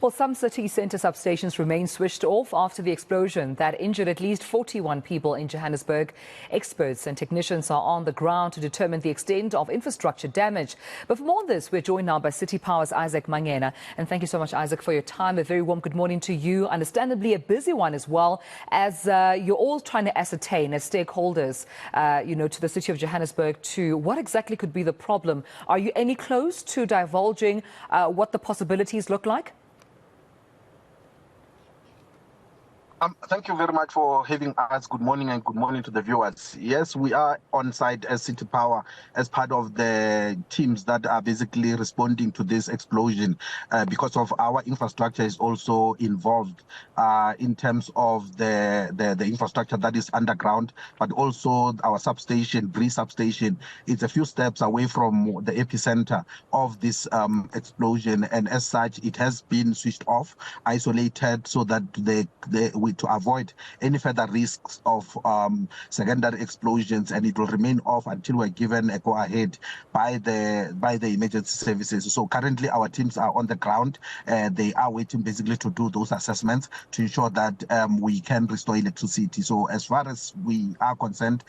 Well, some city centre substations remain switched off after the explosion that injured at least 41 people in Johannesburg. Experts and technicians are on the ground to determine the extent of infrastructure damage. But for more on this, we're joined now by City Power's Isaac Mangena. And thank you so much, Isaac, for your time. A very warm good morning to you. Understandably, a busy one as well, as you're all trying to ascertain as stakeholders, to the city of Johannesburg, to what exactly could be the problem. Are you any close to divulging what the possibilities look like? Thank you very much for having us. Good morning and good morning to the viewers. Yes, we are on site as City Power as part of the teams that are basically responding to this explosion because of our infrastructure is also involved in terms of the infrastructure that is underground, but also our substation, Bree substation, is a few steps away from the epicenter of this explosion, and as such, it has been switched off, isolated, so that to avoid any further risks of secondary explosions, and it will remain off until we're given a go-ahead by the emergency services. So currently our teams are on the ground. They are waiting basically to do those assessments to ensure that we can restore electricity. So as far as we are concerned,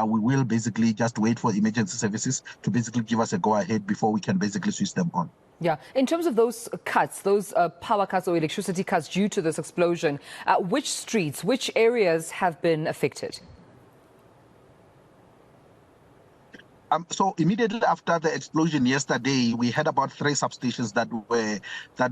we will basically just wait for emergency services to basically give us a go-ahead before we can basically switch them on. Yeah. In terms of those cuts, those power cuts or electricity cuts due to this explosion, which streets, which areas have been affected? So immediately after the explosion yesterday, we had about 3 substations that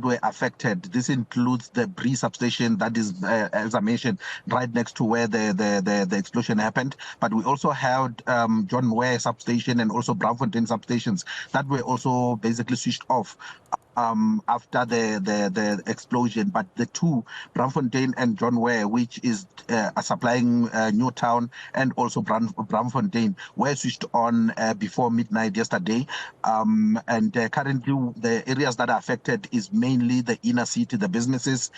were affected. This includes the Bree substation that is, as I mentioned, right next to where the explosion happened. But we also had John Ware substation and also Braamfontein substations that were also basically switched off after the explosion. But the two, Braamfontein and John Ware, which is supplying Newtown and also Braamfontein, were switched on before midnight yesterday. And currently the areas that are affected is mainly the inner city, the businesses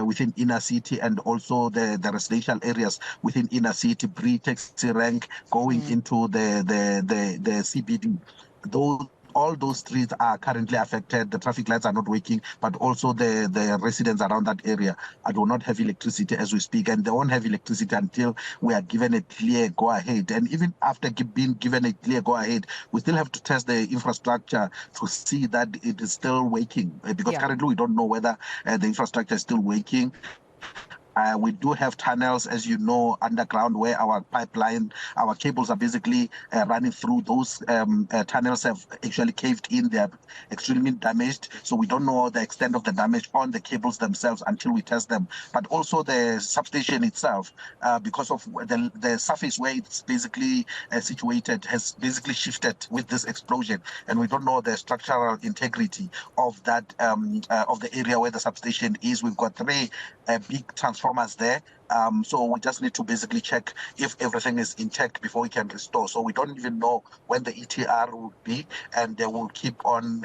within inner city, and also the residential areas within inner city, Bree, taxi rank, going into the CBD. All those streets are currently affected. The traffic lights are not working, but also the residents around that area do not have electricity as we speak, and they won't have electricity until we are given a clear go-ahead. And even after being given a clear go-ahead, we still have to test the infrastructure to see that it is still working, because currently we don't know whether the infrastructure is still working. We do have tunnels, as you know, underground, where our pipeline, our cables are basically running through. Those tunnels have actually caved in. They are extremely damaged. So we don't know the extent of the damage on the cables themselves until we test them. But also the substation itself, because of the surface where it's basically situated, has basically shifted with this explosion. And we don't know the structural integrity of that, of the area where the substation is. We've got 3 big transformers there, so we just need to basically check if everything is intact before we can restore. So we don't even know when the ETR will be, and they will keep on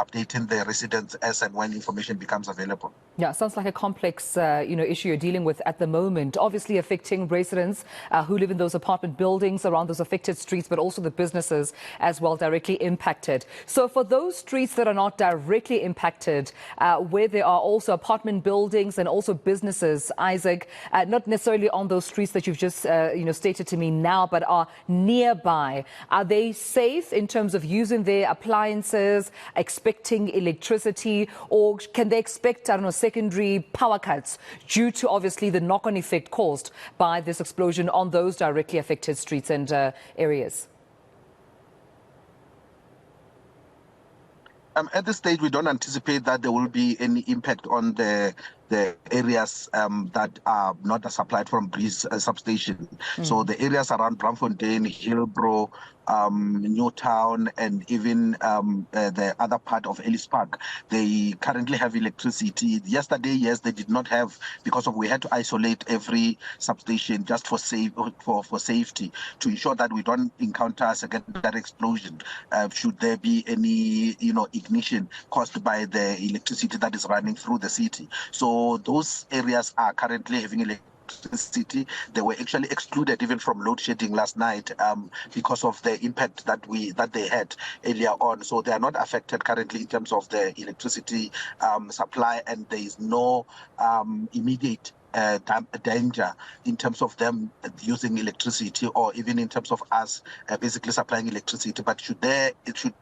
updating the residents as and when information becomes available. Yeah, sounds like a complex issue you're dealing with at the moment, obviously affecting residents who live in those apartment buildings around those affected streets, but also the businesses as well directly impacted. So for those streets that are not directly impacted, where there are also apartment buildings and also businesses, Isaac, not necessarily on those streets that you've just stated to me now, but are nearby, are they safe in terms of using their appliances, expecting electricity, or can they expect, I don't know, secondary power cuts due to obviously the knock-on effect caused by this explosion on those directly affected streets and areas? At this stage, we don't anticipate that there will be any impact on the areas that are not supplied from Bree's substation. So the areas around Braamfontein, Hillbrow, Newtown, and even the other part of Ellis Park, they currently have electricity. Yesterday, yes, they did not have, because we had to isolate every substation just for safety, to ensure that we don't encounter a secondary explosion should there be any ignition caused by the electricity that is running through the city. So those areas are currently having electricity. They were actually excluded even from load shedding last night because of the impact that they had earlier on. So they are not affected currently in terms of the electricity supply, and there is no immediate danger in terms of them using electricity, or even in terms of us basically supplying electricity. But should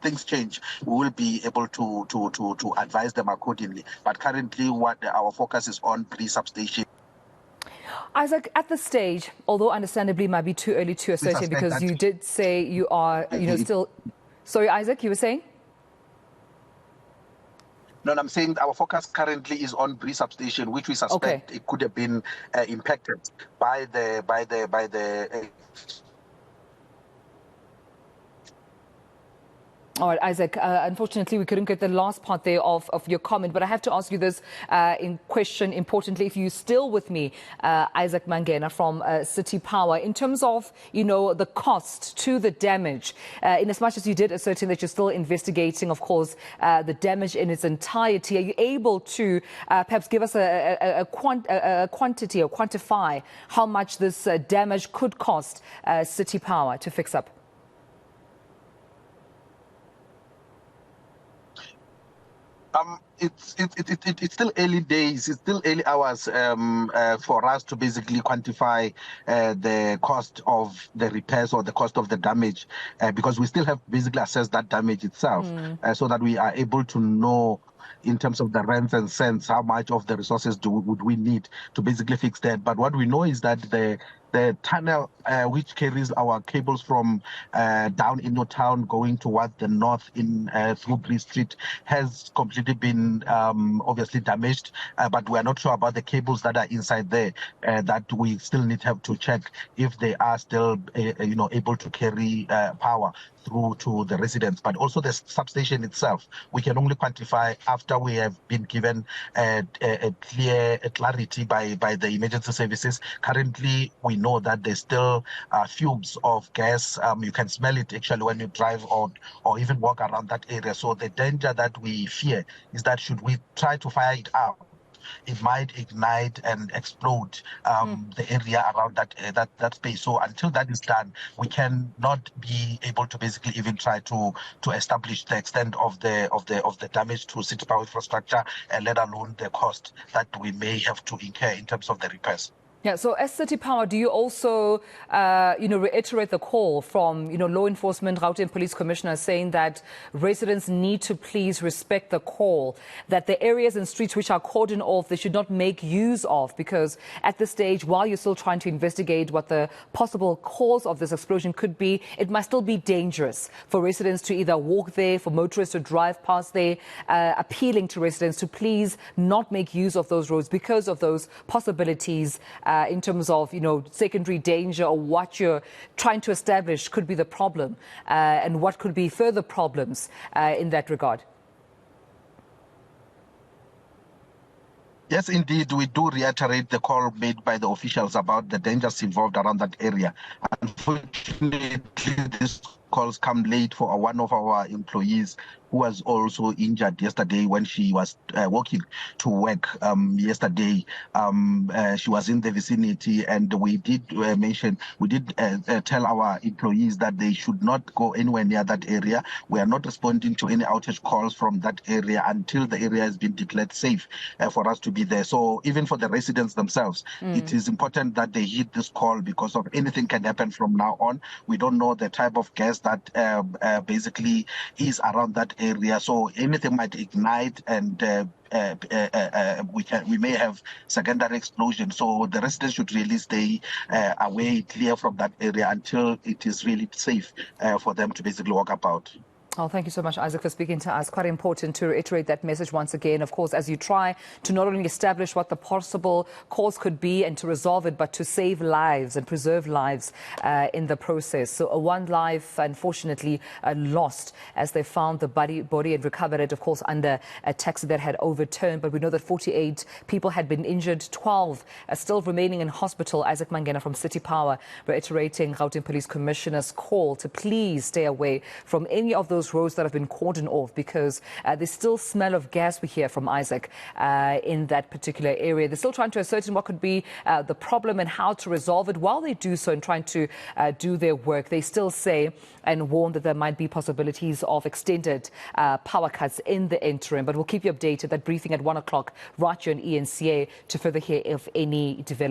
things change, we will be able to advise them accordingly. But currently, our focus is on pre-substation. Isaac, at this stage, although understandably it might be too early to associate, because you did say you are, still. Sorry, Isaac, you were saying? No, I'm saying our focus currently is on pre-substation, which we suspect it could have been impacted by the. All right, Isaac, unfortunately, we couldn't get the last part there of your comment, but I have to ask you this in question, importantly, if you're still with me, Isaac Mangena from City Power, in terms of, the cost to the damage, in as much as you did ascertain that you're still investigating, of course, the damage in its entirety, are you able to perhaps give us a quantity or quantify how much this damage could cost City Power to fix up? It's still early days. It's still early hours for us to basically quantify the cost of the repairs or the cost of the damage, because we still have to basically assess that damage itself, so that we are able to know in terms of the rents and cents how much of the resources would we need to basically fix that. But what we know is that the tunnel which carries our cables from down in your town going towards the north in through Bree Street has completely been obviously damaged, but we are not sure about the cables that are inside there, that we still need to have to check if they are still able to carry power through to the residents. But also the substation itself, we can only quantify after we have been given a clarity by the emergency services. Currently, we know that there's still fumes of gas. You can smell it actually when you drive or even walk around that area. So the danger that we fear is that should we try to fire it out, it might ignite and explode the area around that space. So until that is done, we cannot be able to basically even try to establish the extent of the damage to City Power infrastructure, and let alone the cost that we may have to incur in terms of the repairs. Yeah, so as City Power, do you also, reiterate the call from, law enforcement, Gauteng Police Commissioner, saying that residents need to please respect the call, that the areas and streets which are cordoned off, they should not make use of, because at this stage, while you're still trying to investigate what the possible cause of this explosion could be, it might still be dangerous for residents to either walk there, for motorists to drive past there, appealing to residents to please not make use of those roads because of those possibilities in terms of, secondary danger, or what you're trying to establish could be the problem, and what could be further problems in that regard. Yes, indeed, we do reiterate the call made by the officials about the dangers involved around that area. Unfortunately, these calls come late for one of our employees who was also injured yesterday when she was walking to work yesterday. She was in the vicinity, and we did tell our employees that they should not go anywhere near that area. We are not responding to any outage calls from that area until the area has been declared safe for us to be there. So even for the residents themselves, it is important that they heed this call, because of anything can happen from now on. We don't know the type of gas that basically is around that area, so anything might ignite, and we may have secondary explosion. So the residents should really stay away, clear from that area until it is really safe for them to basically walk about. Oh, thank you so much, Isaac, for speaking to us. Quite important to reiterate that message once again, of course, as you try to not only establish what the possible cause could be and to resolve it, but to save lives and preserve lives in the process. So one life, unfortunately, lost as they found the body and recovered it, of course, under a taxi that had overturned. But we know that 48 people had been injured, 12 are still remaining in hospital. Isaac Mangena from City Power reiterating Gauteng Police Commissioner's call to please stay away from any of those those roads that have been cordoned off, because there's still smell of gas, we hear from Isaac, in that particular area. They're still trying to ascertain what could be the problem and how to resolve it. While they do so and trying to do their work, they still say and warn that there might be possibilities of extended power cuts in the interim. But we'll keep you updated. That briefing at 1 o'clock right here on eNCA to further hear if any development.